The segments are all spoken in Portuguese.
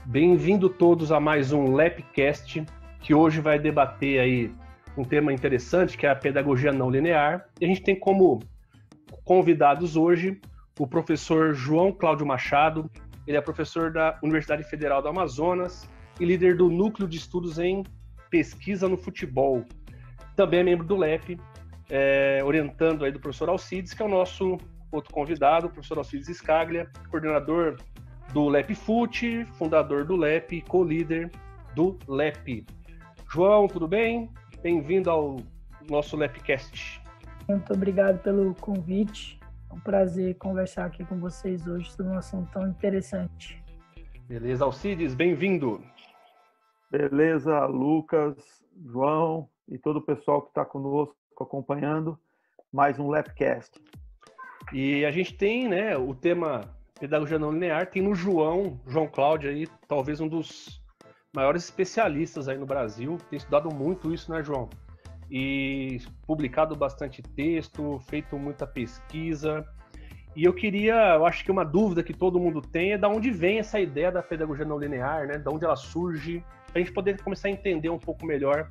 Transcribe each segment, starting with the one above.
Bem-vindo todos a mais um LEPcast, que hoje vai debater aí um tema interessante, que é a pedagogia não linear. E a gente tem como convidados hoje o professor João Cláudio Machado. Ele é professor da Universidade Federal do Amazonas e líder do Núcleo de Estudos em Pesquisa no Futebol. Também é membro do LEP, orientando aí do professor Alcides, que é o nosso outro convidado, o professor Alcides Scaglia, coordenador do LEP Fute, fundador do LEP e co-líder do LEP. João, tudo bem? Bem-vindo ao nosso LEPcast. Muito obrigado pelo convite. É um prazer conversar aqui com vocês hoje sobre um assunto tão interessante. Beleza, Alcides, bem-vindo. Beleza, Lucas, João e todo o pessoal que está conosco acompanhando mais um LEPcast. E a gente tem, o tema pedagogia não linear, tem no João Cláudio aí, talvez um dos maiores especialistas aí no Brasil, tem estudado muito isso, né, João? E publicado bastante texto, feito muita pesquisa. E eu acho que uma dúvida que todo mundo tem é de onde vem essa ideia da pedagogia não linear, né? De onde ela surge, para a gente poder começar a entender um pouco melhor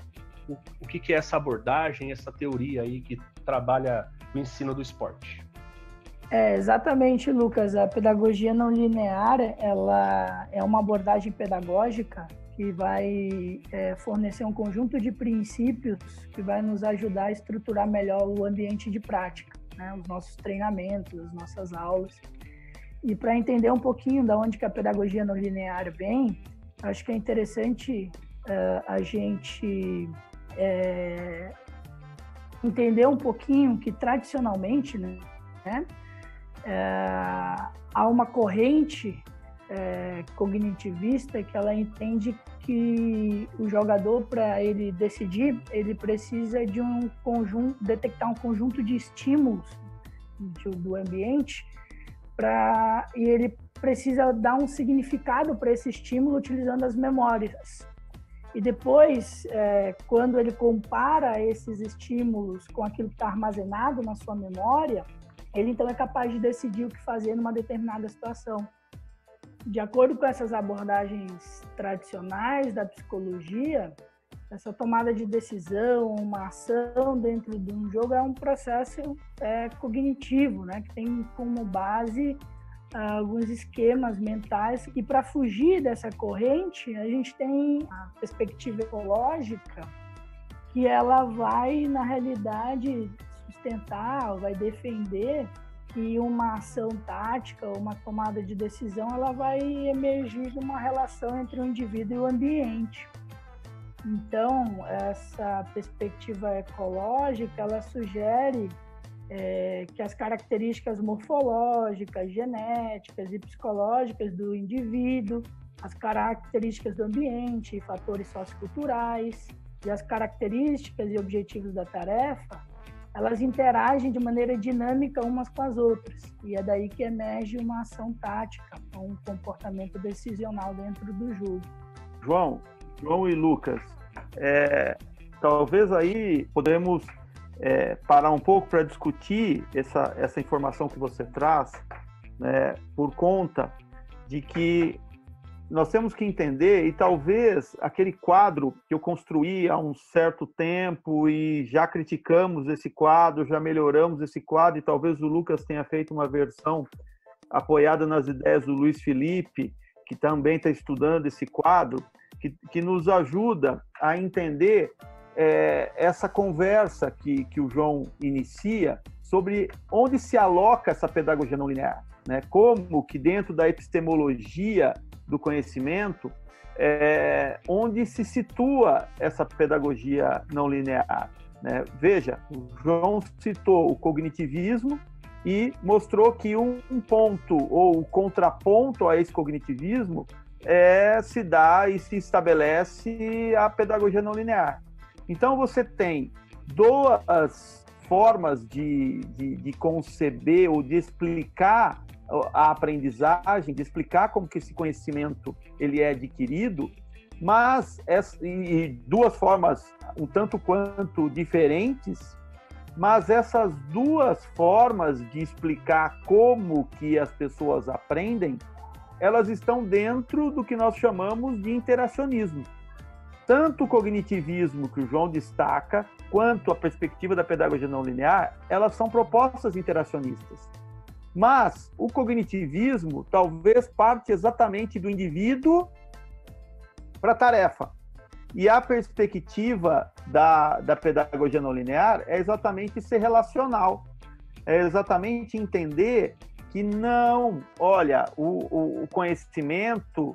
o que é essa abordagem, essa teoria aí que trabalha o ensino do esporte. Exatamente, Lucas. A pedagogia não linear, ela é uma abordagem pedagógica que vai fornecer um conjunto de princípios que vai nos ajudar a estruturar melhor o ambiente de prática, né? Os nossos treinamentos, as nossas aulas. E para entender um pouquinho de onde que a pedagogia não linear vem, acho que é interessante a gente entender um pouquinho que tradicionalmente, né, há uma corrente cognitivista que ela entende que o jogador, para ele decidir, ele precisa de detectar um conjunto de estímulos do ambiente e ele precisa dar um significado para esse estímulo utilizando as memórias. E depois, quando ele compara esses estímulos com aquilo que está armazenado na sua memória, ele então é capaz de decidir o que fazer numa determinada situação. De acordo com essas abordagens tradicionais da psicologia, essa tomada de decisão, uma ação dentro de um jogo é um processo cognitivo, né, que tem como base alguns esquemas mentais. E para fugir dessa corrente, a gente tem a perspectiva ecológica, que ela vai, na realidade, sustentar, vai defender que uma ação tática, uma tomada de decisão, ela vai emergir de uma relação entre o indivíduo e o ambiente. Então, essa perspectiva ecológica, ela sugere que as características morfológicas, genéticas e psicológicas do indivíduo, as características do ambiente, fatores socioculturais e as características e objetivos da tarefa, elas interagem de maneira dinâmica umas com as outras. E é daí que emerge uma ação tática, um comportamento decisional dentro do jogo. João e Lucas, talvez aí podemos parar um pouco para discutir essa informação que você traz, né, por conta de que nós temos que entender, e talvez aquele quadro que eu construí há um certo tempo e já criticamos esse quadro, já melhoramos esse quadro, e talvez o Lucas tenha feito uma versão apoiada nas ideias do Luiz Felipe, que também está estudando esse quadro, que nos ajuda a entender essa conversa que o João inicia sobre onde se aloca essa pedagogia não linear, né? Como que dentro da epistemologia do conhecimento, onde se situa essa pedagogia não linear, né? Veja, o João citou o cognitivismo e mostrou que um ponto ou contraponto a esse cognitivismo se dá e se estabelece a pedagogia não linear. Então você tem duas formas de conceber ou de explicar a aprendizagem, de explicar como que esse conhecimento ele é adquirido, mas duas formas um tanto quanto diferentes, Mas essas duas formas de explicar como que as pessoas aprendem, elas estão dentro do que nós chamamos de interacionismo. Tanto o cognitivismo, que o João destaca, quanto a perspectiva da pedagogia não linear, elas são propostas interacionistas. Mas o cognitivismo talvez parte exatamente do indivíduo para a tarefa. E a perspectiva da pedagogia não linear é exatamente ser relacional. É exatamente entender que não, olha, o conhecimento,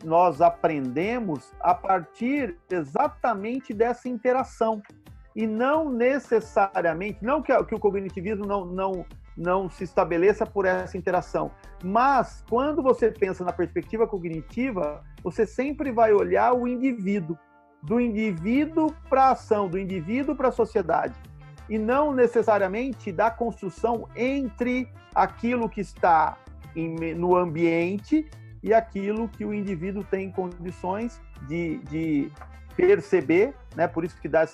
nós aprendemos a partir exatamente dessa interação. E não necessariamente, não que o cognitivismo não se estabeleça por essa interação, mas quando você pensa na perspectiva cognitiva, você sempre vai olhar o indivíduo, do indivíduo para a ação, do indivíduo para a sociedade, e não necessariamente da construção entre aquilo que está no ambiente e aquilo que o indivíduo tem condições de perceber, né? Por isso que dá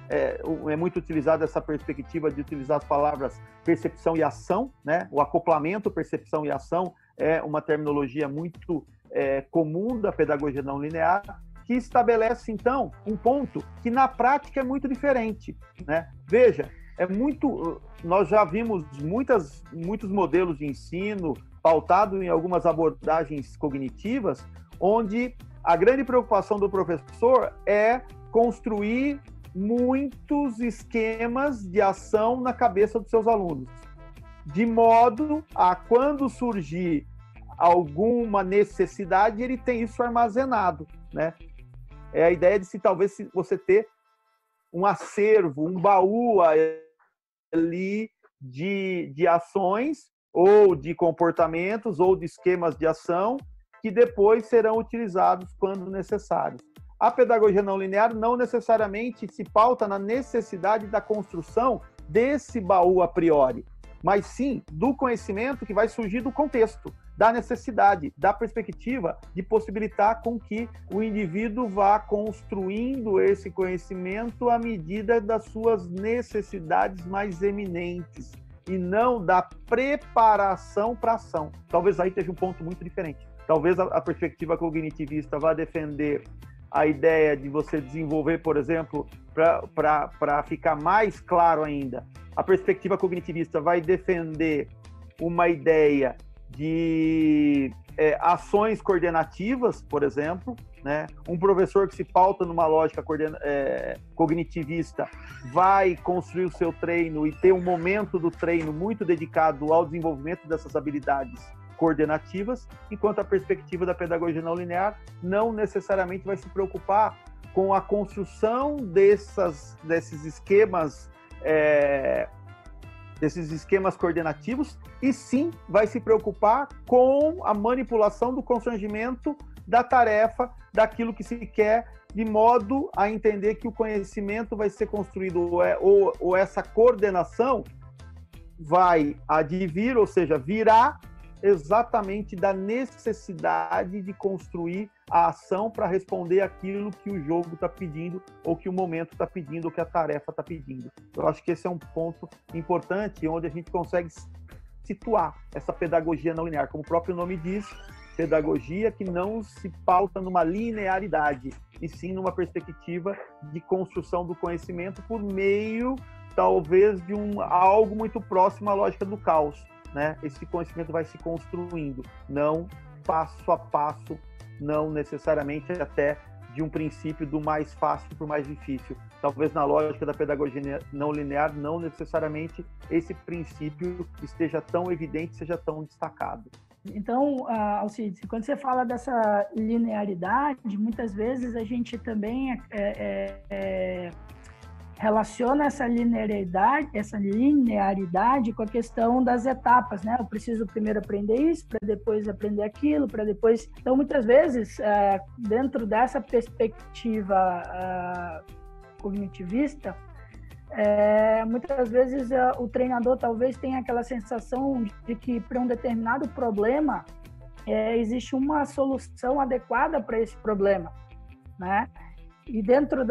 é muito utilizada essa perspectiva de utilizar as palavras percepção e ação, né? O acoplamento, percepção e ação é uma terminologia muito comum da pedagogia não linear, que estabelece, então, um ponto que na prática é muito diferente, né? Veja, nós já vimos muitos modelos de ensino pautado em algumas abordagens cognitivas, onde a grande preocupação do professor é construir muitos esquemas de ação na cabeça dos seus alunos, de modo a, quando surgir alguma necessidade, ele tem isso armazenado, né? É a ideia de talvez você ter um acervo, um baú ali de ações ou de comportamentos ou de esquemas de ação que depois serão utilizados quando necessários. A pedagogia não linear não necessariamente se pauta na necessidade da construção desse baú a priori, mas sim do conhecimento que vai surgir do contexto, da necessidade, da perspectiva de possibilitar com que o indivíduo vá construindo esse conhecimento à medida das suas necessidades mais eminentes e não da preparação para a ação. Talvez aí esteja um ponto muito diferente. Talvez a perspectiva cognitivista vá defender a ideia de você desenvolver, por exemplo, para ficar mais claro ainda, a perspectiva cognitivista vai defender uma ideia de ações coordenativas, por exemplo, né? Um professor que se pauta numa lógica cognitivista vai construir o seu treino e ter um momento do treino muito dedicado ao desenvolvimento dessas habilidades coordenativas, enquanto a perspectiva da pedagogia não linear não necessariamente vai se preocupar com a construção desses esquemas coordenativos, e sim vai se preocupar com a manipulação do constrangimento da tarefa, daquilo que se quer, de modo a entender que o conhecimento vai ser construído, ou essa coordenação vai advir, ou seja, virá exatamente da necessidade de construir a ação para responder aquilo que o jogo está pedindo, ou que o momento está pedindo, ou que a tarefa está pedindo. Eu acho que esse é um ponto importante, onde a gente consegue situar essa pedagogia não linear, como o próprio nome diz, pedagogia que não se pauta numa linearidade, e sim numa perspectiva de construção do conhecimento por meio, talvez, de algo muito próximo à lógica do caos, né? Esse conhecimento vai se construindo, não passo a passo, não necessariamente até de um princípio do mais fácil para o mais difícil. Talvez na lógica da pedagogia não linear, não necessariamente esse princípio esteja tão evidente, seja tão destacado. Então, Alcides, quando você fala dessa linearidade, muitas vezes a gente também relaciona essa linearidade com a questão das etapas, né? Eu preciso primeiro aprender isso, para depois aprender aquilo, para depois... Então, muitas vezes, dentro dessa perspectiva cognitivista, muitas vezes o treinador talvez tenha aquela sensação de que para um determinado problema existe uma solução adequada para esse problema, né? E dentro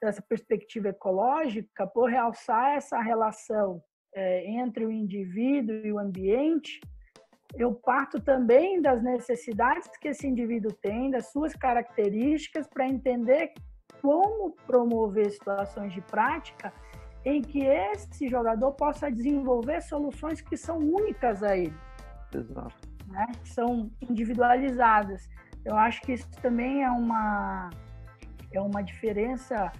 dessa perspectiva ecológica, por realçar essa relação entre o indivíduo e o ambiente, eu parto também das necessidades que esse indivíduo tem, das suas características, para entender como promover situações de prática em que esse jogador possa desenvolver soluções que são únicas a ele. Exato. Né? Que são individualizadas. Eu acho que isso também é uma diferença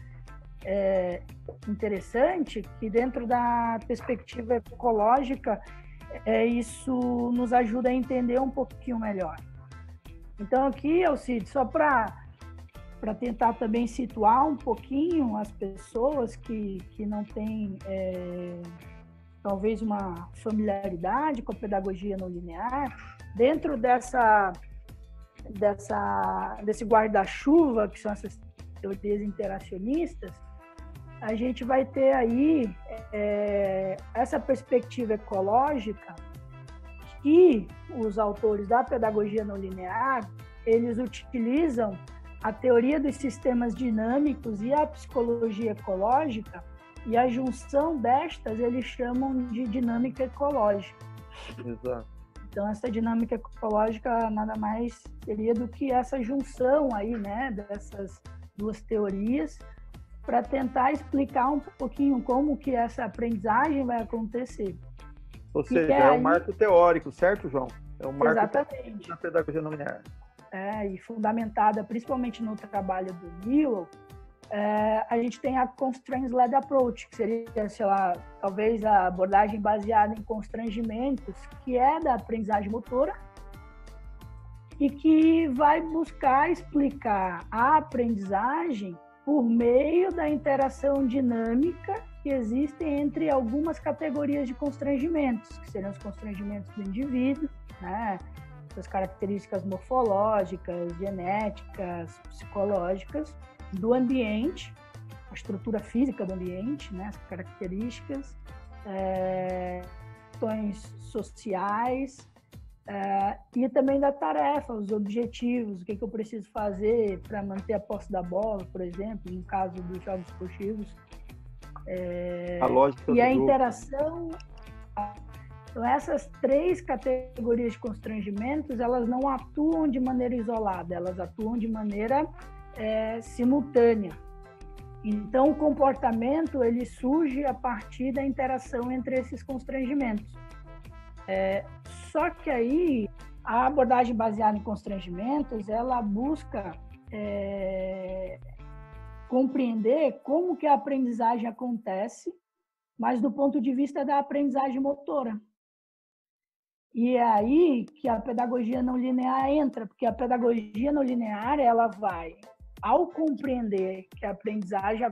interessante, que dentro da perspectiva ecológica, isso nos ajuda a entender um pouquinho melhor. Então aqui, Alcides, só para tentar também situar um pouquinho as pessoas que não têm talvez uma familiaridade com a pedagogia não linear, dentro desse guarda-chuva, que são essas teorias interacionistas, a gente vai ter aí essa perspectiva ecológica que os autores da pedagogia não linear, eles utilizam a teoria dos sistemas dinâmicos e a psicologia ecológica, e a junção destas eles chamam de dinâmica ecológica. Exato. Então, essa dinâmica ecológica nada mais seria do que essa junção aí, né, dessas duas teorias, para tentar explicar um pouquinho como que essa aprendizagem vai acontecer. Ou seja, é um marco teórico, certo, João? É um marco exatamente na pedagogia não linear. E fundamentada principalmente no trabalho do Newell, a gente tem a Constraints-Led Approach, que seria, sei lá, talvez a abordagem baseada em constrangimentos, que é da aprendizagem motora, e que vai buscar explicar a aprendizagem por meio da interação dinâmica que existe entre algumas categorias de constrangimentos, que seriam os constrangimentos do indivíduo, né? Suas características morfológicas, genéticas, psicológicas, do ambiente, a estrutura física do ambiente, né? As características, questões sociais, e também da tarefa, os objetivos, o que eu preciso fazer para manter a posse da bola, por exemplo, no caso dos jogos esportivos. A lógica e a interação. Então, essas três categorias de constrangimentos, elas não atuam de maneira isolada, elas atuam de maneira simultânea. Então, o comportamento ele surge a partir da interação entre esses constrangimentos. Só que aí, a abordagem baseada em constrangimentos, ela busca compreender como que a aprendizagem acontece, mas do ponto de vista da aprendizagem motora. E é aí que a pedagogia não linear entra, porque a pedagogia não linear, ela vai, ao compreender que a aprendizagem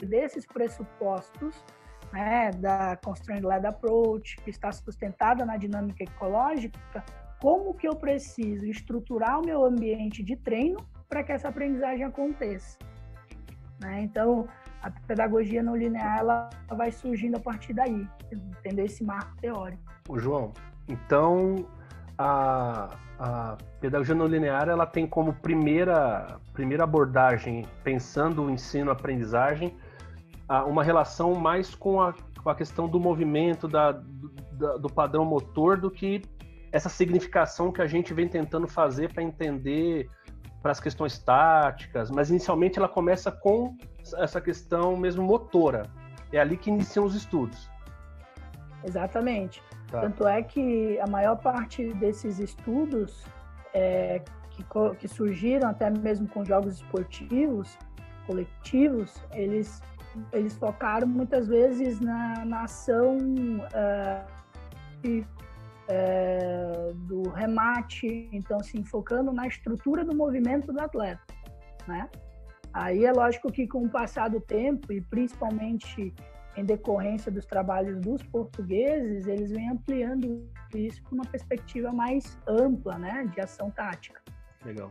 desses pressupostos, né, da Constraint-Led Approach, que está sustentada na dinâmica ecológica, como que eu preciso estruturar o meu ambiente de treino para que essa aprendizagem aconteça. Né? Então, a pedagogia não linear ela vai surgindo a partir daí, entender esse marco teórico. Ô, João, então a pedagogia não linear ela tem como primeira abordagem, pensando o ensino-aprendizagem, uma relação mais com a questão do movimento, do padrão motor, do que essa significação que a gente vem tentando fazer para entender para as questões táticas, mas inicialmente ela começa com essa questão mesmo motora. É ali que iniciam os estudos. Exatamente. Tá. Tanto é que a maior parte desses estudos que surgiram até mesmo com jogos esportivos, coletivos, eles focaram muitas vezes na ação do remate, então assim, focando na estrutura do movimento do atleta, né? Aí é lógico que com o passar do tempo, e principalmente em decorrência dos trabalhos dos portugueses, eles vêm ampliando isso para uma perspectiva mais ampla, né, de ação tática. Legal.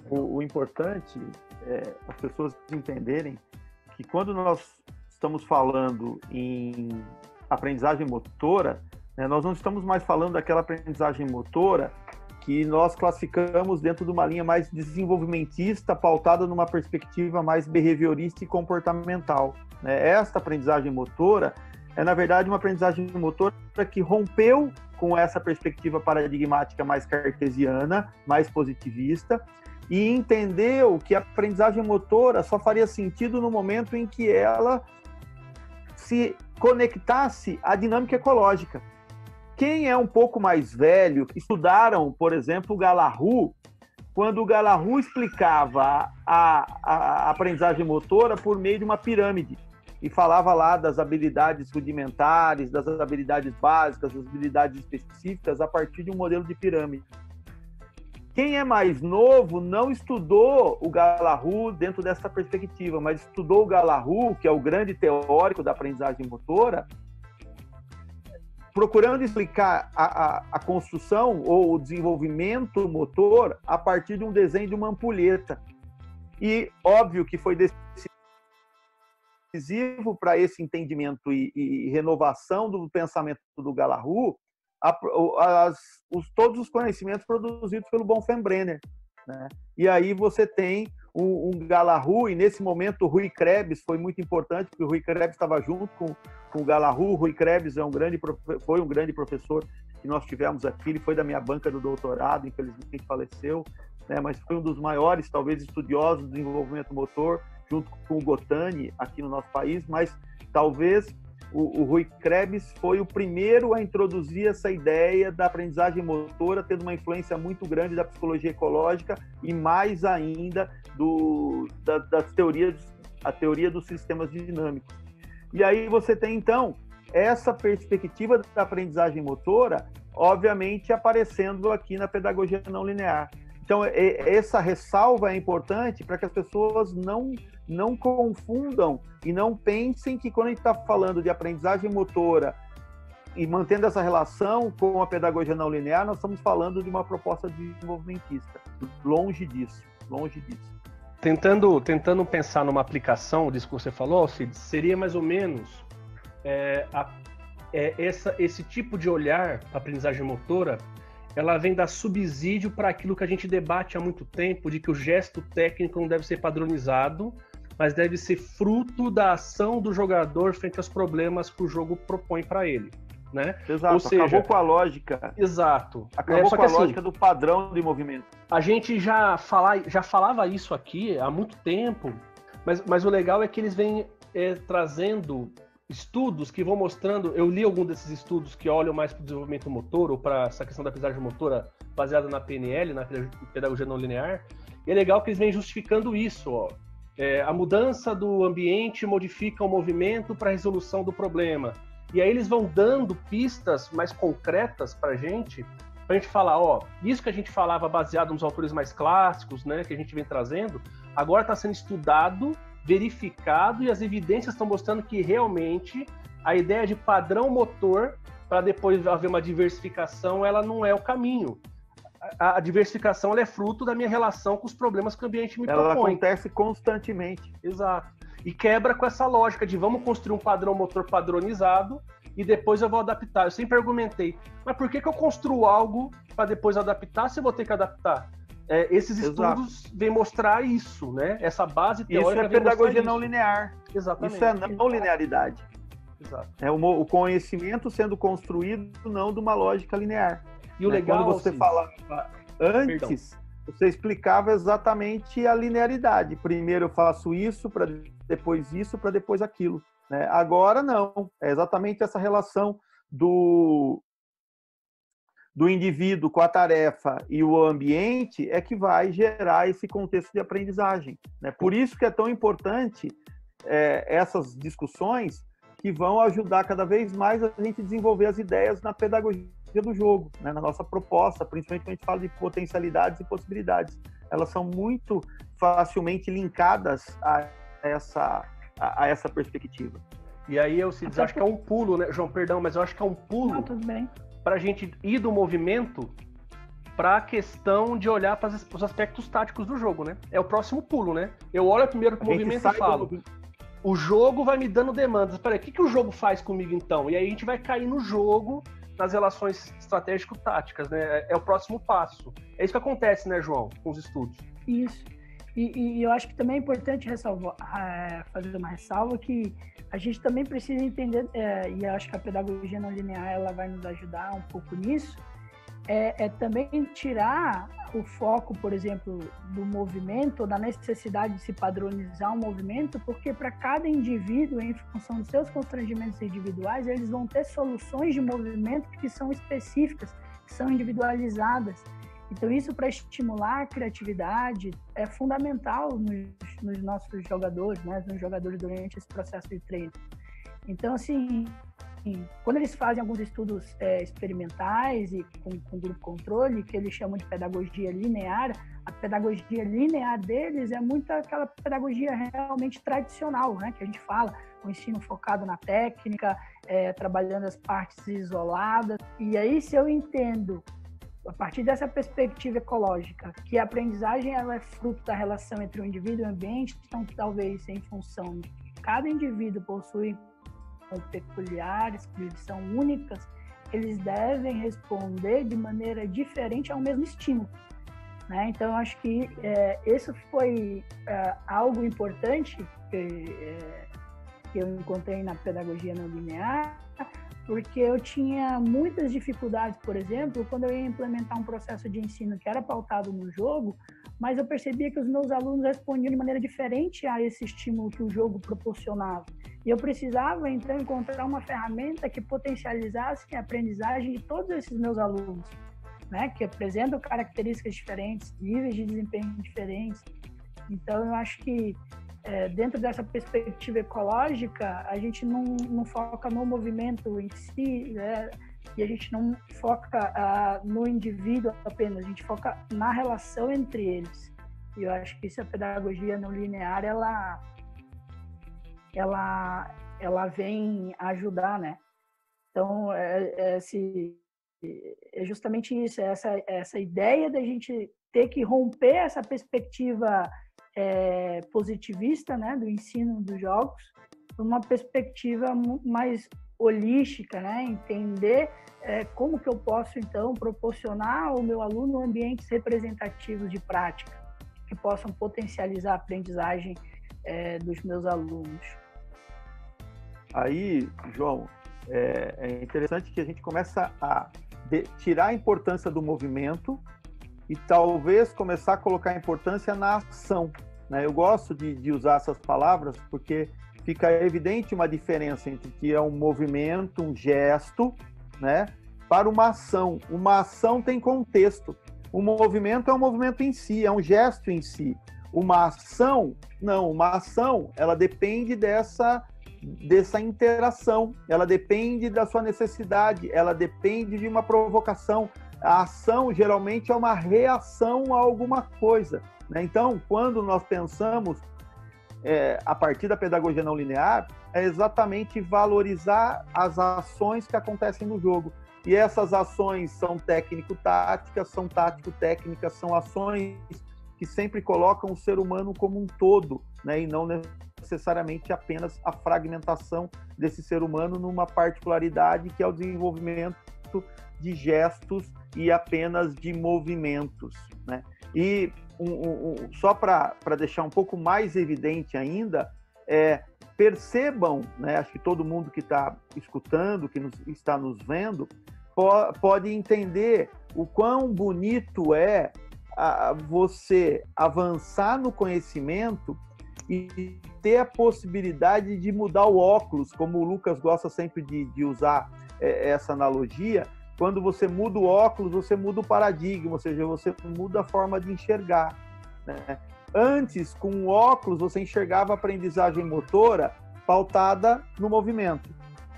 O importante é as pessoas entenderem que quando nós estamos falando em aprendizagem motora, né, nós não estamos mais falando daquela aprendizagem motora que nós classificamos dentro de uma linha mais desenvolvimentista, pautada numa perspectiva mais behaviorista e comportamental. Esta aprendizagem motora é, na verdade, uma aprendizagem motora que rompeu com essa perspectiva paradigmática mais cartesiana, mais positivista, e entendeu que a aprendizagem motora só faria sentido no momento em que ela se conectasse à dinâmica ecológica. Quem é um pouco mais velho, estudaram, por exemplo, o Galahu, quando o Galahu explicava a aprendizagem motora por meio de uma pirâmide, e falava lá das habilidades rudimentares, das habilidades básicas, das habilidades específicas, a partir de um modelo de pirâmide. Quem é mais novo não estudou o Galahu dentro dessa perspectiva, mas estudou o Galahu, que é o grande teórico da aprendizagem motora, procurando explicar a construção ou o desenvolvimento motor a partir de um desenho de uma ampulheta. E óbvio que foi decisivo para esse entendimento e renovação do pensamento do Galahu todos os conhecimentos produzidos pelo Bonfim-Brenner, né? E aí você tem um Galahu, e nesse momento o Rui Krebs foi muito importante, porque o Rui Krebs estava junto com o Galahu. O Rui Krebs foi um grande professor que nós tivemos aqui, ele foi da minha banca do doutorado, infelizmente faleceu, né? Mas foi um dos maiores, talvez, estudiosos do desenvolvimento motor, junto com o Gotani aqui no nosso país, mas talvez o Rui Krebs foi o primeiro a introduzir essa ideia da aprendizagem motora, tendo uma influência muito grande da psicologia ecológica e mais ainda a teoria dos sistemas dinâmicos. E aí você tem, então, essa perspectiva da aprendizagem motora, obviamente, aparecendo aqui na pedagogia não linear. Então, essa ressalva é importante para que as pessoas não confundam e não pensem que quando a gente está falando de aprendizagem motora e mantendo essa relação com a pedagogia não linear, nós estamos falando de uma proposta desenvolvimentista. Longe disso, longe disso. Tentando pensar numa aplicação disso que você falou, Cid, seria mais ou menos esse tipo de olhar para a aprendizagem motora. Ela vem dar subsídio para aquilo que a gente debate há muito tempo, de que o gesto técnico não deve ser padronizado, mas deve ser fruto da ação do jogador frente aos problemas que o jogo propõe para ele, né? Exato, ou seja, acabou com a lógica. Exato. Acabou com a lógica do padrão de movimento. A gente já falava isso aqui há muito tempo, mas o legal é que eles vêm trazendo estudos que vão mostrando. Eu li algum desses estudos que olham mais para o desenvolvimento motor ou para essa questão da aprendizagem motora baseada na PNL, na pedagogia não linear, e é legal que eles vêm justificando isso, ó. A mudança do ambiente modifica o movimento para a resolução do problema. E aí eles vão dando pistas mais concretas para a gente falar, ó, isso que a gente falava baseado nos autores mais clássicos, né, que a gente vem trazendo, agora está sendo estudado, verificado, e as evidências estão mostrando que realmente a ideia de padrão motor para depois haver uma diversificação, ela não é o caminho. A diversificação ela é fruto da minha relação com os problemas que o ambiente me propõe. Ela acontece constantemente. Exato. E quebra com essa lógica de vamos construir um padrão motor padronizado e depois eu vou adaptar. Eu sempre argumentei, mas por que eu construo algo para depois adaptar se eu vou ter que adaptar? Esses estudos vêm mostrar isso, né? Essa base teórica. Isso é pedagogia não linear. Exatamente. Isso é não linearidade. Exato. É o conhecimento sendo construído não de uma lógica linear. E o legal, quando você falava antes, você explicava exatamente a linearidade. Primeiro eu faço isso, para depois aquilo, né? Agora não. É exatamente essa relação do indivíduo com a tarefa e o ambiente é que vai gerar esse contexto de aprendizagem, né? Por isso que é tão importante essas discussões que vão ajudar cada vez mais a gente desenvolver as ideias na pedagogia do jogo, né? Na nossa proposta, principalmente quando a gente fala de potencialidades e possibilidades. Elas são muito facilmente linkadas a essa perspectiva. E aí eu acho que é um pulo, né, João? Perdão, mas eu acho que é um pulo para a gente ir do movimento para a questão de olhar para os aspectos táticos do jogo, né? É o próximo pulo, né? Eu olho primeiro para o movimento e falo, o jogo vai me dando demandas. Peraí, o que o jogo faz comigo então? E aí a gente vai cair no jogo, nas relações estratégico-táticas, né? É o próximo passo. É isso que acontece, né, João, com os estudos. Isso. E eu acho que também é importante fazer uma ressalva que a gente também precisa entender, e eu acho que a pedagogia não linear ela vai nos ajudar um pouco nisso, também tirar o foco, por exemplo, do movimento, ou da necessidade de se padronizar um movimento, porque para cada indivíduo, em função dos seus constrangimentos individuais, eles vão ter soluções de movimento que são específicas, que são individualizadas. Então, isso para estimular a criatividade é fundamental nos nossos jogadores, né? Nos jogadores durante esse processo de treino. Então, assim, quando eles fazem alguns estudos experimentais e com grupo controle, que eles chamam de pedagogia linear, a pedagogia linear deles é muito aquela pedagogia realmente tradicional, né? Que a gente fala, o ensino focado na técnica, trabalhando as partes isoladas. E aí, se eu entendo, a partir dessa perspectiva ecológica, que a aprendizagem ela é fruto da relação entre o indivíduo e o ambiente, então talvez em função de que cada indivíduo possui peculiares, que são únicas, eles devem responder de maneira diferente ao mesmo estímulo, né? Então, acho que isso foi algo importante que eu encontrei na pedagogia não linear, porque eu tinha muitas dificuldades, por exemplo, quando eu ia implementar um processo de ensino que era pautado no jogo, mas eu percebia que os meus alunos respondiam de maneira diferente a esse estímulo que o jogo proporcionava. E eu precisava, então, encontrar uma ferramenta que potencializasse a aprendizagem de todos esses meus alunos, né? Que apresentam características diferentes, níveis de desempenho diferentes. Então, eu acho que dentro dessa perspectiva ecológica, a gente não foca no movimento em si, né? E a gente não foca no indivíduo apenas, a gente foca na relação entre eles. E eu acho que isso, a pedagogia não linear, ela vem ajudar, né? Então, é justamente isso, essa ideia da gente ter que romper essa perspectiva positivista, né, do ensino dos jogos, uma perspectiva mais holística, né, entender como que eu posso, então, proporcionar ao meu aluno ambientes representativos de prática, que possam potencializar a aprendizagem dos meus alunos. Aí, João, é interessante que a gente começa a tirar a importância do movimento e talvez começar a colocar a importância na ação, né? Eu gosto de usar essas palavras porque fica evidente uma diferença entre que é um movimento, um gesto, né, para uma ação. Uma ação tem contexto. O movimento é um movimento em si, é um gesto em si. Uma ação, não. Uma ação, ela depende dessa interação, ela depende da sua necessidade, ela depende de uma provocação. A ação, geralmente, é uma reação a alguma coisa, né? Então, quando nós pensamos a partir da pedagogia não linear, é exatamente valorizar as ações que acontecem no jogo. E essas ações são técnico-táticas, são tático-técnicas, são ações que sempre colocam o ser humano como um todo, né? E não necessariamente apenas a fragmentação desse ser humano numa particularidade que é o desenvolvimento de gestos e apenas de movimentos, né? E só para deixar um pouco mais evidente ainda, percebam, né, acho que todo mundo que está escutando, que está nos vendo, pode entender o quão bonito é você avançar no conhecimento e ter a possibilidade de mudar o óculos, como o Lucas gosta sempre de usar essa analogia. Quando você muda o óculos, você muda o paradigma, ou seja, você muda a forma de enxergar, né? Antes, com o óculos, você enxergava a aprendizagem motora pautada no movimento.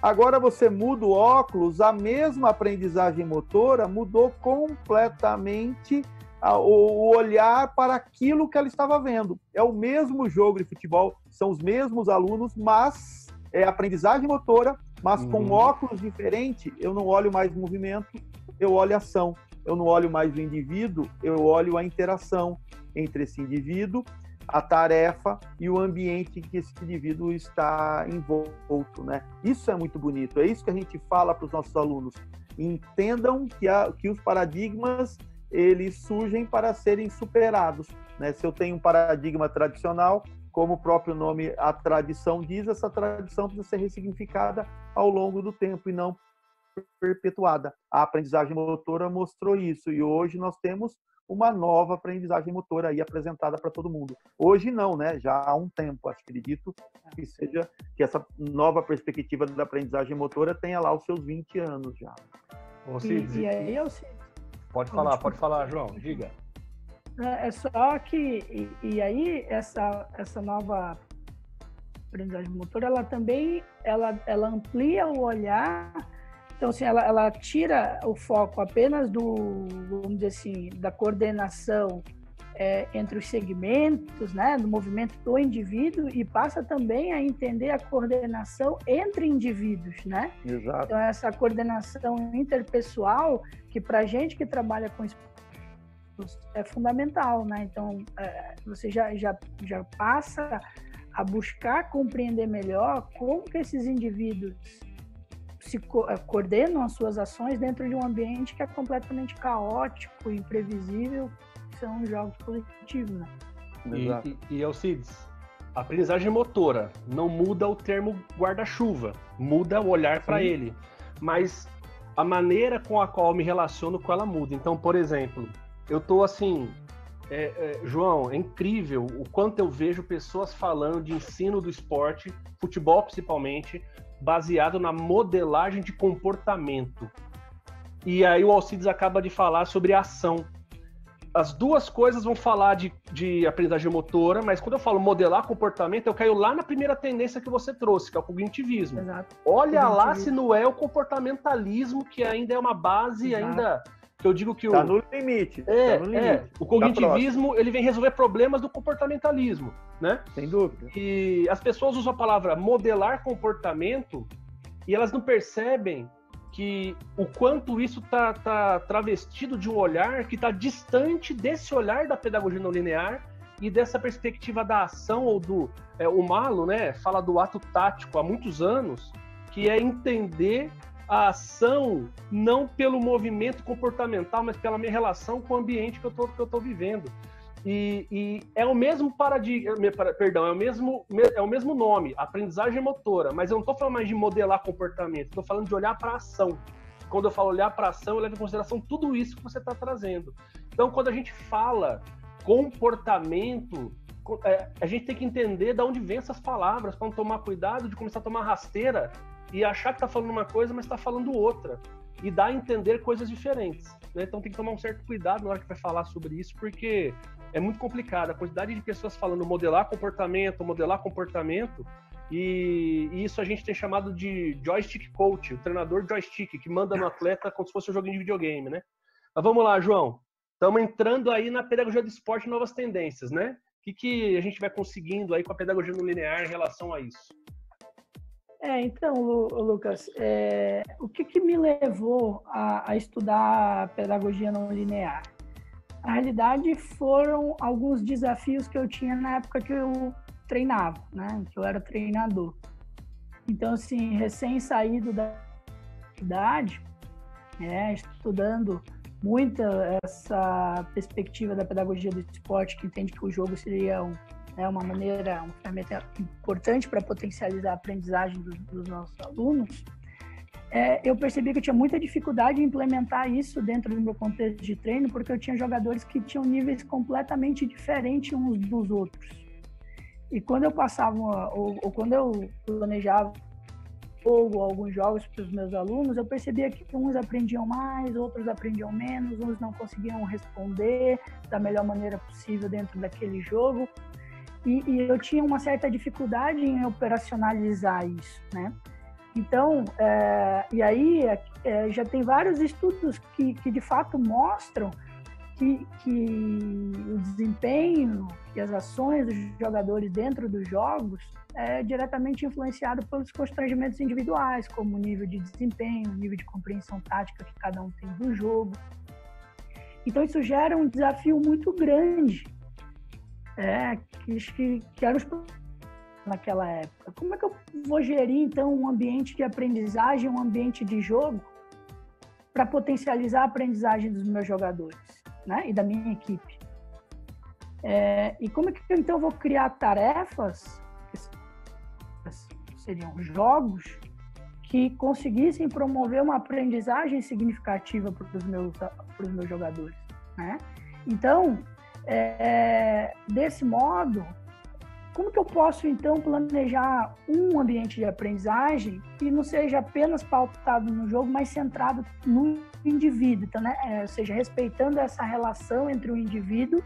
Agora você muda o óculos, a mesma aprendizagem motora mudou completamente o olhar para aquilo que ela estava vendo. É o mesmo jogo de futebol, são os mesmos alunos, mas é aprendizagem motora, mas com óculos diferentes. Eu não olho mais movimento, eu olho ação. Eu não olho mais o indivíduo, eu olho a interação entre esse indivíduo a tarefa e o ambiente em que esse indivíduo está envolto, né? Isso é muito bonito, é isso que a gente fala para os nossos alunos. Entendam que os paradigmas, eles surgem para serem superados, né? Se eu tenho um paradigma tradicional, como o próprio nome, a tradição diz, essa tradição precisa ser ressignificada ao longo do tempo e não perpetuada. A aprendizagem motora mostrou isso, e hoje nós temos uma nova aprendizagem motora aí apresentada para todo mundo. Hoje não, né? Já há um tempo, acredito que essa nova perspectiva da aprendizagem motora tenha lá os seus 20 anos já. E aí eu pode falar, João, diga. É só que, e aí, essa nova aprendizagem motora, ela também, ela amplia o olhar. Então, assim, ela tira o foco apenas vamos dizer assim, da coordenação entre os segmentos, né, do movimento do indivíduo, e passa também a entender a coordenação entre indivíduos, né? Exato. Então, essa coordenação interpessoal, que para a gente que trabalha com é fundamental, né? Então, você já passa a buscar compreender melhor como que esses indivíduos se coordenam as suas ações dentro de um ambiente que é completamente caótico e imprevisível, que são os jogos coletivos, né? E Alcides, a aprendizagem motora não muda o termo guarda-chuva, muda o olhar para ele, mas a maneira com a qual eu me relaciono com ela muda. Então, por exemplo, eu tô assim, João, é incrível o quanto eu vejo pessoas falando de ensino do esporte, futebol principalmente, baseado na modelagem de comportamento. E aí o Alcides acaba de falar sobre ação. As duas coisas vão falar de aprendizagem motora, mas quando eu falo modelar comportamento, eu caio lá na primeira tendência que você trouxe, que é o cognitivismo. Exato. Olha lá se não é o comportamentalismo, que ainda é uma base, ainda... que eu digo que tá no limite. O cognitivismo, ele vem resolver problemas do comportamentalismo, né? Sem dúvida. E as pessoas usam a palavra modelar comportamento e elas não percebem que o quanto isso tá travestido de um olhar que está distante desse olhar da pedagogia não linear e dessa perspectiva da ação ou do... o Malo, né, fala do ato tático há muitos anos, que é entender a ação não pelo movimento comportamental, mas pela minha relação com o ambiente que eu tô vivendo. E é o mesmo paradigma, perdão, é o mesmo nome, aprendizagem motora, mas eu não estou falando mais de modelar comportamento, estou falando de olhar para a ação. Quando eu falo olhar para a ação, eu levo em consideração tudo isso que você está trazendo. Então, quando a gente fala comportamento, a gente tem que entender de onde vem essas palavras, para não tomar cuidado de começar a tomar rasteira e achar que está falando uma coisa, mas está falando outra. E dá a entender coisas diferentes, né? Então tem que tomar um certo cuidado na hora que vai falar sobre isso, porque é muito complicado. A quantidade de pessoas falando modelar comportamento, e isso a gente tem chamado de joystick coach, o treinador joystick, que manda no atleta como se fosse um joguinho de videogame, né? Mas vamos lá, João. Estamos entrando aí na pedagogia do esporte e novas tendências, né? O que a gente vai conseguindo aí com a pedagogia não linear em relação a isso? Então, Lucas, o que me levou a estudar pedagogia não linear? Na realidade, foram alguns desafios que eu tinha na época que eu treinava, né? Que eu era treinador. Então, assim, recém-saído da faculdade, estudando muito essa perspectiva da pedagogia do esporte, que entende que o jogo seria uma ferramenta importante para potencializar a aprendizagem dos nossos alunos, eu percebi que eu tinha muita dificuldade em implementar isso dentro do meu contexto de treino, porque eu tinha jogadores que tinham níveis completamente diferentes uns dos outros. E quando eu passava, ou quando eu planejava alguns jogos para os meus alunos, eu percebia que uns aprendiam mais, outros aprendiam menos, uns não conseguiam responder da melhor maneira possível dentro daquele jogo. E eu tinha uma certa dificuldade em operacionalizar isso, né? Então, e aí já tem vários estudos que de fato mostram que o desempenho e as ações dos jogadores dentro dos jogos é diretamente influenciado pelos constrangimentos individuais, como o nível de desempenho, o nível de compreensão tática que cada um tem do jogo. Então, isso gera um desafio muito grande que eram os problemas naquela época. Como é que eu vou gerir, então, um ambiente de aprendizagem, um ambiente de jogo, para potencializar a aprendizagem dos meus jogadores, né? E da minha equipe? E como é que eu, então, vou criar tarefas, que seriam jogos, que conseguissem promover uma aprendizagem significativa para os meus jogadores, né? Então, desse modo, como que eu posso, então, planejar um ambiente de aprendizagem que não seja apenas pautado no jogo, mas centrado no indivíduo, então, né? Ou seja, respeitando essa relação entre o indivíduo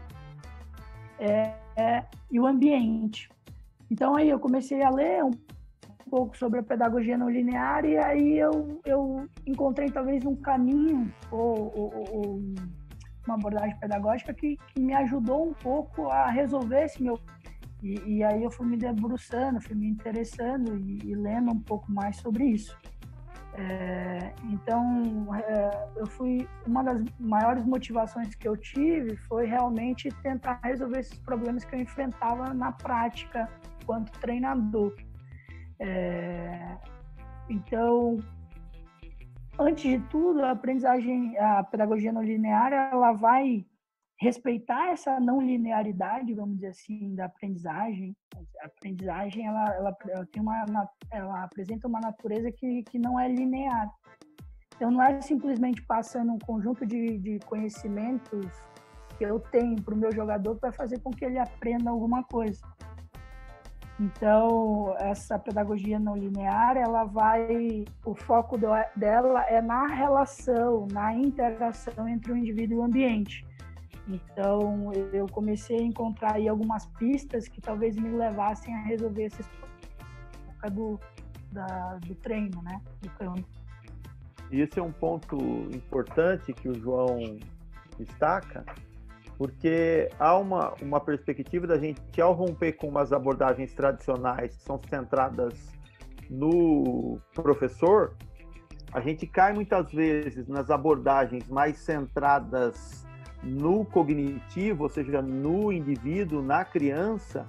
e o ambiente. Então, aí eu comecei a ler um pouco sobre a pedagogia não linear e aí eu encontrei, talvez, um caminho ou uma abordagem pedagógica que me ajudou um pouco a resolver esse meu... E aí eu fui me debruçando, fui me interessando e lendo um pouco mais sobre isso. Então, uma das maiores motivações que eu tive foi realmente tentar resolver esses problemas que eu enfrentava na prática enquanto treinador. Então, antes de tudo, a pedagogia não linear, ela vai respeitar essa não linearidade, vamos dizer assim, da aprendizagem. A aprendizagem, ela apresenta uma natureza que não é linear. Então, não é simplesmente passando um conjunto de conhecimentos que eu tenho para o meu jogador para fazer com que ele aprenda alguma coisa. Então, essa pedagogia não linear, o foco dela é na relação, na interação entre o indivíduo e o ambiente. Então, eu comecei a encontrar aí algumas pistas que talvez me levassem a resolver esses problemas do treino, né? Do campo. Esse é um ponto importante que o João destaca, porque há uma perspectiva da gente, ao romper com umas abordagens tradicionais que são centradas no professor, a gente cai muitas vezes nas abordagens mais centradas no cognitivo, ou seja, no indivíduo, na criança,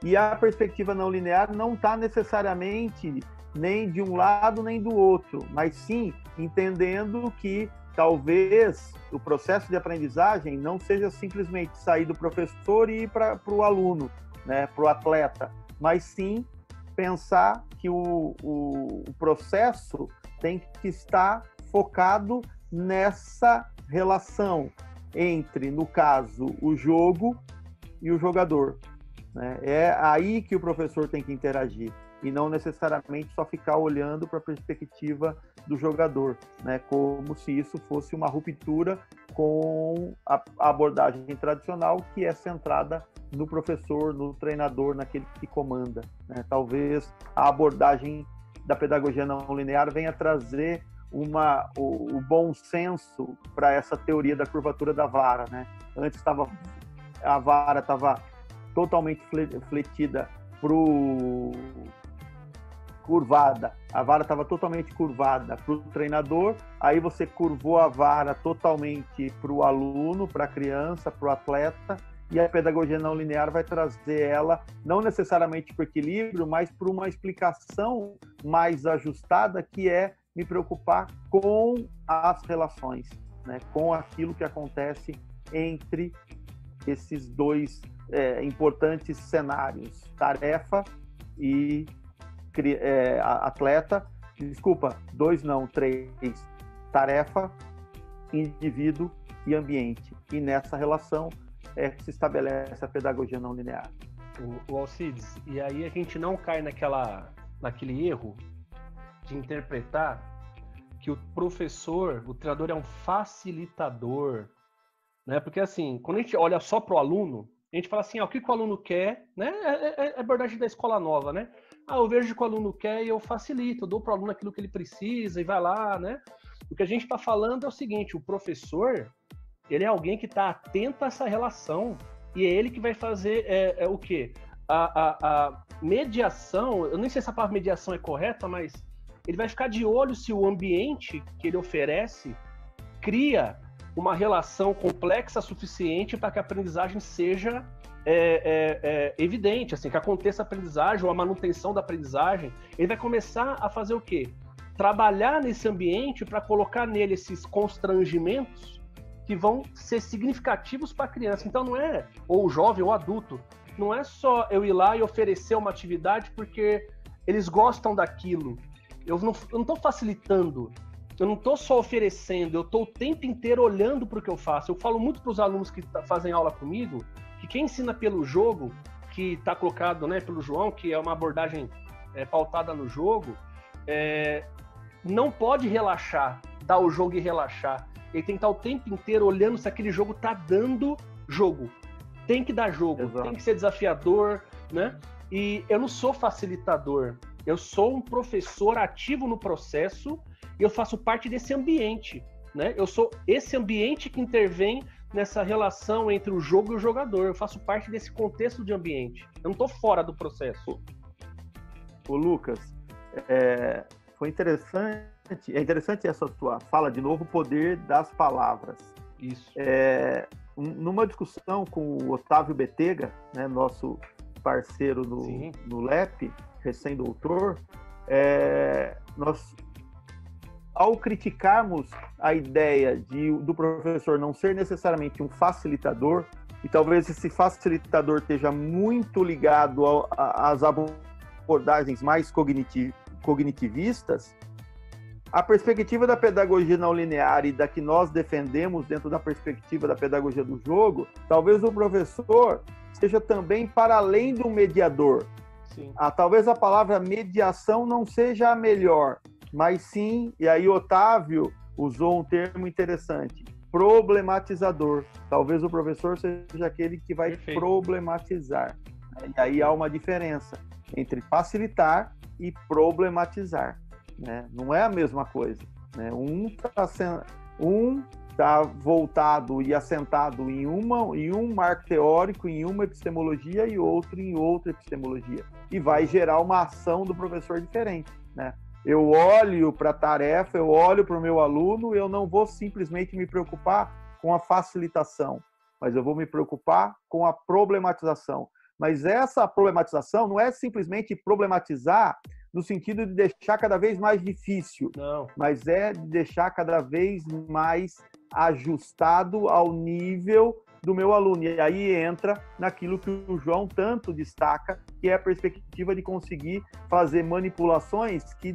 e a perspectiva não linear não está necessariamente nem de um lado nem do outro, mas sim entendendo que talvez o processo de aprendizagem não seja simplesmente sair do professor e ir para o aluno, né, para o atleta, mas sim pensar que o processo tem que estar focado nessa relação entre, no caso, o jogo e o jogador, né? É aí que o professor tem que interagir e não necessariamente só ficar olhando para a perspectiva do jogador, né? Como se isso fosse uma ruptura com a abordagem tradicional que é centrada no professor, no treinador, naquele que comanda, né? Talvez a abordagem da pedagogia não linear venha trazer o bom senso para essa teoria da curvatura da vara, né? Antes a vara estava totalmente fletida curvada. A vara estava totalmente curvada para o treinador, aí você curvou a vara totalmente para o aluno, para a criança, para o atleta, e a pedagogia não linear vai trazer ela, não necessariamente para o equilíbrio, mas para uma explicação mais ajustada, que é me preocupar com as relações, né? Com aquilo que acontece entre esses dois importantes cenários, tarefa e atleta, desculpa, 2 não, 3, tarefa, indivíduo e ambiente. E nessa relação que se estabelece a pedagogia não linear. O Alcides, e aí a gente não cai naquele erro de interpretar que o professor, o treinador é um facilitador, né? Porque assim, quando a gente olha só para o aluno, a gente fala assim, o que o aluno quer, né? É a abordagem da escola nova, né? Eu vejo o que o aluno quer e eu facilito, eu dou para o aluno aquilo que ele precisa e vai lá, né? O que a gente está falando é o seguinte, o professor, ele é alguém que está atento a essa relação e é ele que vai fazer o quê? A mediação, eu nem sei se a palavra mediação é correta, mas ele vai ficar de olho se o ambiente que ele oferece cria uma relação complexa suficiente para que a aprendizagem seja evidente, assim, que aconteça a aprendizagem ou a manutenção da aprendizagem, ele vai começar a fazer o quê? Trabalhar nesse ambiente para colocar nele esses constrangimentos que vão ser significativos para a criança. Então não é, ou o jovem ou adulto, não é só eu ir lá e oferecer uma atividade porque eles gostam daquilo. Eu não estou facilitando, eu não estou só oferecendo, eu estou o tempo inteiro olhando para o que eu faço. Eu falo muito para os alunos que fazem aula comigo, que quem ensina pelo jogo, que está colocado, né, pelo João, que é uma abordagem pautada no jogo, não pode relaxar, dar o jogo e relaxar. Ele tem que estar o tempo inteiro olhando se aquele jogo está dando jogo. Tem que dar jogo, Exato. Tem que ser desafiador, né? E eu não sou facilitador, eu sou um professor ativo no processo e eu faço parte desse ambiente, né? Eu sou esse ambiente que intervém nessa relação entre o jogo e o jogador. Eu faço parte desse contexto de ambiente. Eu não estou fora do processo. Ô, Lucas, foi interessante. É interessante essa tua fala, de novo, o poder das palavras. Isso. Numa discussão com o Otávio Betega, né, nosso parceiro no LEP, recém-doutor, nós, ao criticarmos a ideia do professor não ser necessariamente um facilitador, e talvez esse facilitador esteja muito ligado às abordagens mais cognitivistas, a perspectiva da pedagogia não linear e da que nós defendemos dentro da perspectiva da pedagogia do jogo, talvez o professor seja também para além do mediador. Sim. Talvez a palavra mediação não seja a melhor, mas sim, e aí Otávio usou um termo interessante, problematizador. Talvez o professor seja aquele que vai Perfeito. Problematizar. E aí há uma diferença entre facilitar e problematizar. Né? Não é a mesma coisa. Né? Um está voltado e assentado em um marco teórico, em uma epistemologia, e outro em outra epistemologia. E vai gerar uma ação do professor diferente. Né? Eu olho para a tarefa, eu olho para o meu aluno, eu não vou simplesmente me preocupar com a facilitação, mas eu vou me preocupar com a problematização. Mas essa problematização não é simplesmente problematizar no sentido de deixar cada vez mais difícil, Não. mas é de deixar cada vez mais ajustado ao nível do meu aluno. E aí entra naquilo que o João tanto destaca, que é a perspectiva de conseguir fazer manipulações que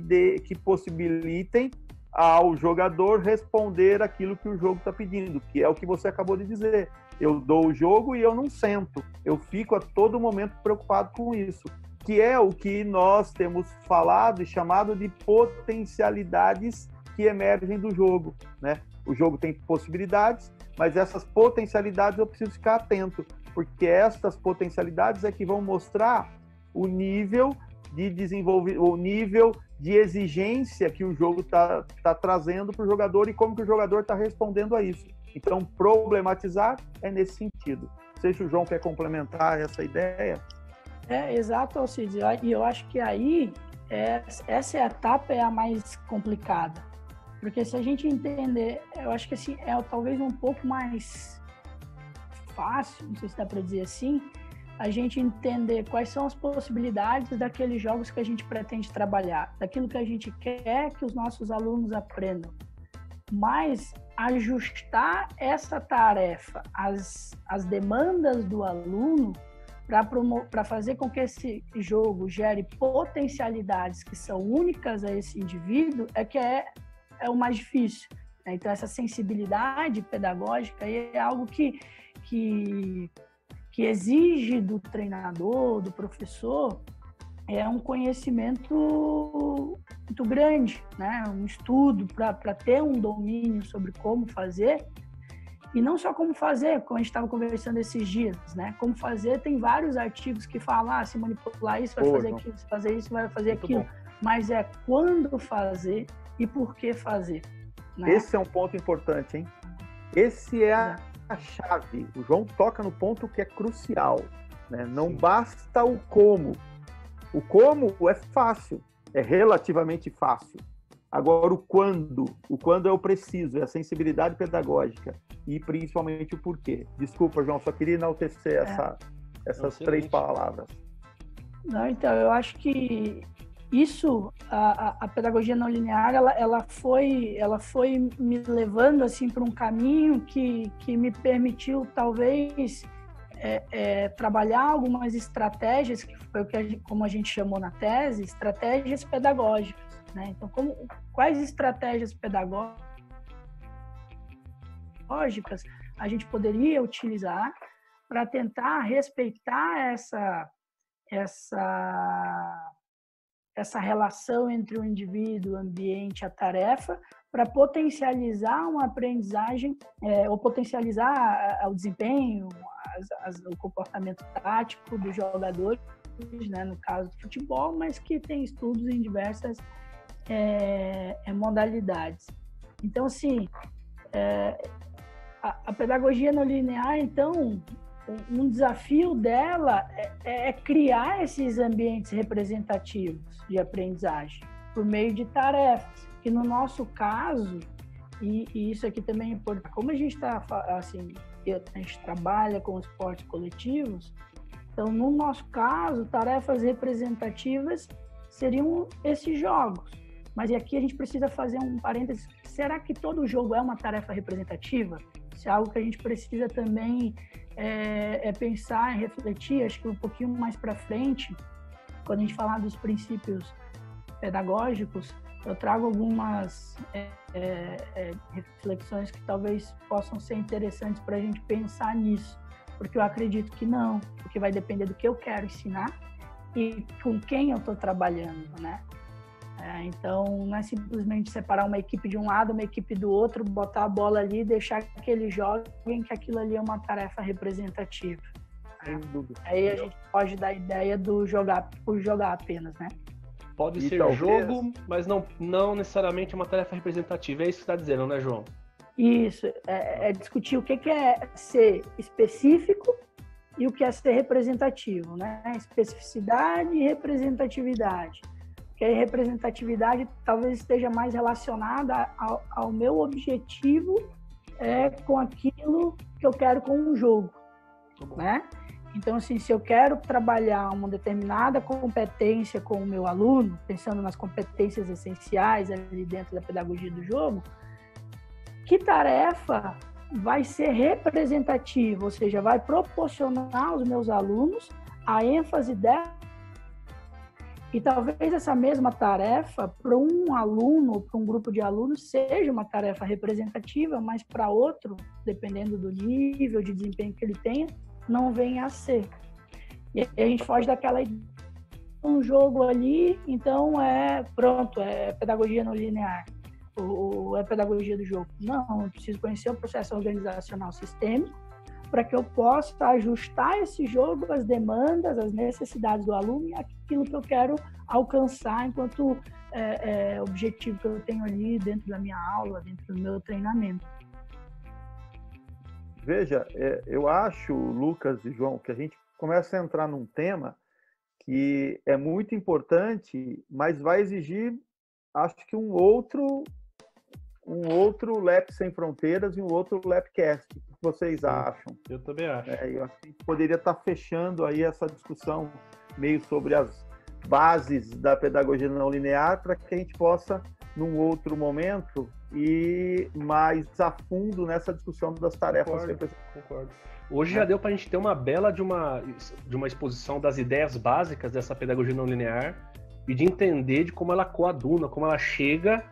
possibilitem ao jogador responder aquilo que o jogo está pedindo, que é o que você acabou de dizer. Eu dou o jogo e eu não sento. Eu fico a todo momento preocupado com isso, que é o que nós temos falado e chamado de potencialidades que emergem do jogo, né? O jogo tem possibilidades, mas essas potencialidades eu preciso ficar atento, porque essas potencialidades é que vão mostrar o nível de desenvolvimento, o nível de exigência que o jogo está trazendo para o jogador e como que o jogador está respondendo a isso. Então, problematizar é nesse sentido. Não sei se o João quer complementar essa ideia. Exato, Alcides. E eu acho que aí, essa etapa é a mais complicada. Porque se a gente entender, eu acho que assim, talvez um pouco mais fácil, não sei se dá para dizer assim, a gente entender quais são as possibilidades daqueles jogos que a gente pretende trabalhar, daquilo que a gente quer que os nossos alunos aprendam. Mas ajustar essa tarefa às demandas do aluno para fazer com que esse jogo gere potencialidades que são únicas a esse indivíduo é o mais difícil. Então, essa sensibilidade pedagógica é algo que exige do treinador, do professor, um conhecimento muito grande, né? Um estudo para ter um domínio sobre como fazer. E não só como fazer, como a gente estava conversando esses dias, né? Como fazer, tem vários artigos que falam, se manipular isso, vai fazer aquilo, se fazer isso, vai fazer aquilo. Mas é quando fazer e por que fazer. Né? Esse é um ponto importante, hein? Esse é a chave. O João toca no ponto que é crucial. Né? Não basta o como. O como é fácil, é relativamente fácil. Agora, o quando é o preciso, é a sensibilidade pedagógica e principalmente o porquê. Desculpa, João, só queria enaltecer essas três palavras? Não, então, eu acho que isso, a pedagogia não linear, ela foi me levando assim para um caminho que me permitiu talvez trabalhar algumas estratégias, que foi como a gente chamou na tese, estratégias pedagógicas, né? Então, quais estratégias pedagógicas a gente poderia utilizar para tentar respeitar essa relação entre o indivíduo, o ambiente, a tarefa, para potencializar uma aprendizagem, ou potencializar o desempenho, o comportamento tático dos jogadores, né, no caso do futebol, mas que tem estudos em diversas modalidades. Então, assim, a pedagogia não linear, então, um desafio dela é criar esses ambientes representativos de aprendizagem por meio de tarefas, que no nosso caso, e isso aqui também é importante, como a gente está assim, a gente trabalha com esportes coletivos, então no nosso caso, tarefas representativas seriam esses jogos. Mas aqui a gente precisa fazer um parênteses, será que todo jogo é uma tarefa representativa? Isso é algo que a gente precisa também pensar e refletir, acho que um pouquinho mais para frente, quando a gente falar dos princípios pedagógicos, eu trago algumas reflexões que talvez possam ser interessantes para a gente pensar nisso, porque eu acredito que não, porque vai depender do que eu quero ensinar e com quem eu estou trabalhando, né? Então, não é simplesmente separar uma equipe de um lado, uma equipe do outro, botar a bola ali e deixar que eles joguem, que aquilo ali é uma tarefa representativa. Aí a gente pode dar a ideia do jogar por jogar apenas, né? Pode ser talvez jogo, mas não necessariamente uma tarefa representativa. É isso que você está dizendo, né, João? Isso. É discutir o que é ser específico e o que é ser representativo, né? Especificidade e representatividade. Porque a representatividade talvez esteja mais relacionada ao meu objetivo com aquilo que eu quero com o jogo, né? Então, assim, se eu quero trabalhar uma determinada competência com o meu aluno, pensando nas competências essenciais ali dentro da pedagogia do jogo, que tarefa vai ser representativa, ou seja, vai proporcionar aos meus alunos a ênfase dela. E talvez essa mesma tarefa, para um aluno, para um grupo de alunos, seja uma tarefa representativa, mas para outro, dependendo do nível de desempenho que ele tenha, não venha a ser. E a gente foge daquela ideia, um jogo ali, então pronto, é pedagogia não linear, ou é pedagogia do jogo. Não, eu preciso conhecer o processo organizacional sistêmico, para que eu possa ajustar esse jogo às demandas, às necessidades do aluno e aquilo que eu quero alcançar enquanto objetivo que eu tenho ali dentro da minha aula, dentro do meu treinamento. Veja, eu acho, Lucas e João, que a gente começa a entrar num tema que é muito importante, mas vai exigir, acho que um outro Lab Sem Fronteiras e um outro Labcast. O que vocês acham? Eu também acho. Eu acho que a gente poderia estar fechando aí essa discussão meio sobre as bases da pedagogia não linear para que a gente possa, num outro momento, ir mais a fundo nessa discussão das tarefas. Concordo. Hoje já deu para a gente ter uma bela de uma exposição das ideias básicas dessa pedagogia não linear e de entender de como ela coaduna, como ela chega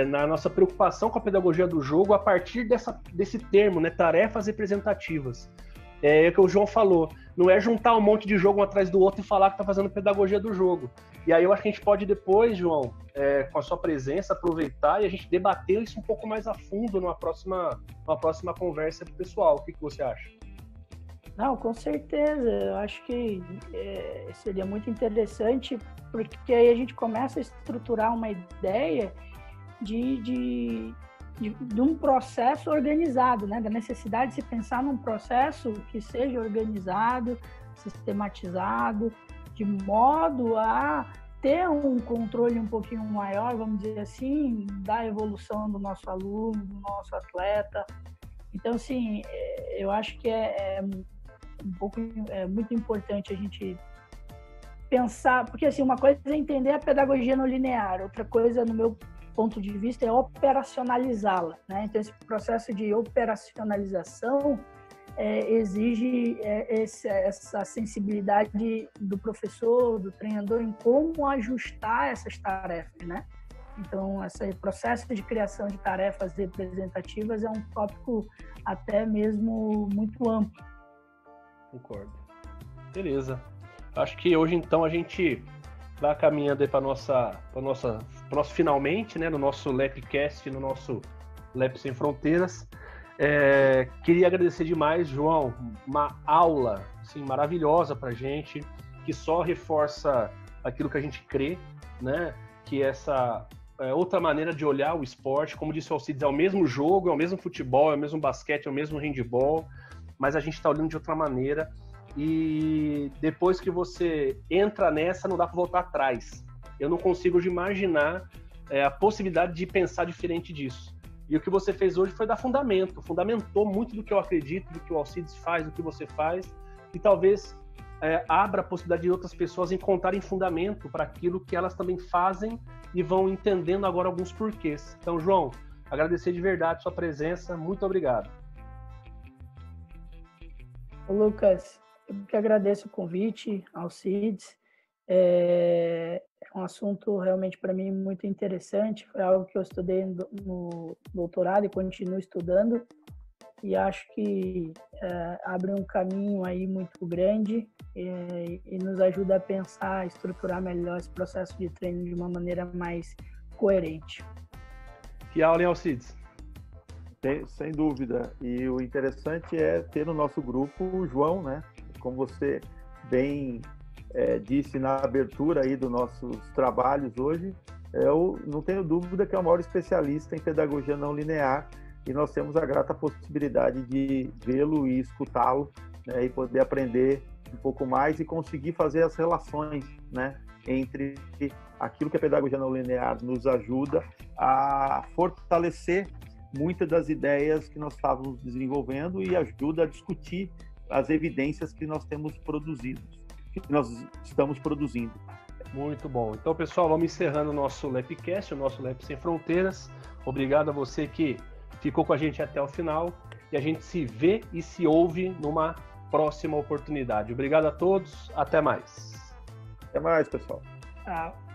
na nossa preocupação com a pedagogia do jogo a partir desse termo, né, tarefas representativas. É o que o João falou, não é juntar um monte de jogo um atrás do outro e falar que está fazendo pedagogia do jogo. E aí eu acho que a gente pode depois, João, com a sua presença, aproveitar e a gente debater isso um pouco mais a fundo numa próxima conversa pro pessoal. O que você acha? Não, com certeza. Eu acho que seria muito interessante, porque aí a gente começa a estruturar uma ideia de um processo organizado, né? Da necessidade de se pensar num processo que seja organizado, sistematizado, de modo a ter um controle um pouquinho maior, vamos dizer assim, da evolução do nosso aluno, do nosso atleta. Então, assim, eu acho que é muito importante a gente pensar, porque assim, uma coisa é entender a pedagogia não linear, outra coisa, no meu ponto de vista, é operacionalizá-la, né? Então, esse processo de operacionalização exige essa sensibilidade do professor, do treinador, em como ajustar essas tarefas, né? Então, esse processo de criação de tarefas representativas é um tópico até mesmo muito amplo. Concordo. Beleza. Acho que hoje, então, a gente vai caminhando para o nosso finalmente, né, no nosso LEPcast, no nosso LEP Sem Fronteiras. Queria agradecer demais, João, uma aula assim, maravilhosa para a gente, que só reforça aquilo que a gente crê, né, que essa outra maneira de olhar o esporte, como disse o Alcides, é o mesmo jogo, é o mesmo futebol, é o mesmo basquete, é o mesmo handebol, mas a gente está olhando de outra maneira. E depois que você entra nessa, não dá para voltar atrás. Eu não consigo imaginar a possibilidade de pensar diferente disso. E o que você fez hoje foi dar fundamento, fundamentou muito do que eu acredito, do que o Alcides faz, do que você faz, e talvez abra a possibilidade de outras pessoas encontrarem fundamento para aquilo que elas também fazem e vão entendendo agora alguns porquês. Então, João, agradecer de verdade a sua presença, muito obrigado. Lucas, eu que agradeço o convite, Alcides. É um assunto realmente para mim muito interessante. Foi algo que eu estudei no doutorado e continuo estudando. E acho que abre um caminho aí muito grande e nos ajuda a pensar, a estruturar melhor esse processo de treino de uma maneira mais coerente. Que aula, hein, Alcides? Sem dúvida. E o interessante é ter no nosso grupo o João, né? Como você bem disse na abertura aí dos nossos trabalhos hoje, eu não tenho dúvida que é o maior especialista em pedagogia não linear e nós temos a grata possibilidade de vê-lo e escutá-lo, né, e poder aprender um pouco mais e conseguir fazer as relações, né, entre aquilo que a pedagogia não linear nos ajuda a fortalecer muitas das ideias que nós estávamos desenvolvendo e ajuda a discutir as evidências que nós temos produzido, que nós estamos produzindo. Muito bom. Então, pessoal, vamos encerrando o nosso LEPcast, o nosso LEP Sem Fronteiras. Obrigado a você que ficou com a gente até o final e a gente se vê e se ouve numa próxima oportunidade. Obrigado a todos. Até mais. Até mais, pessoal. Tchau.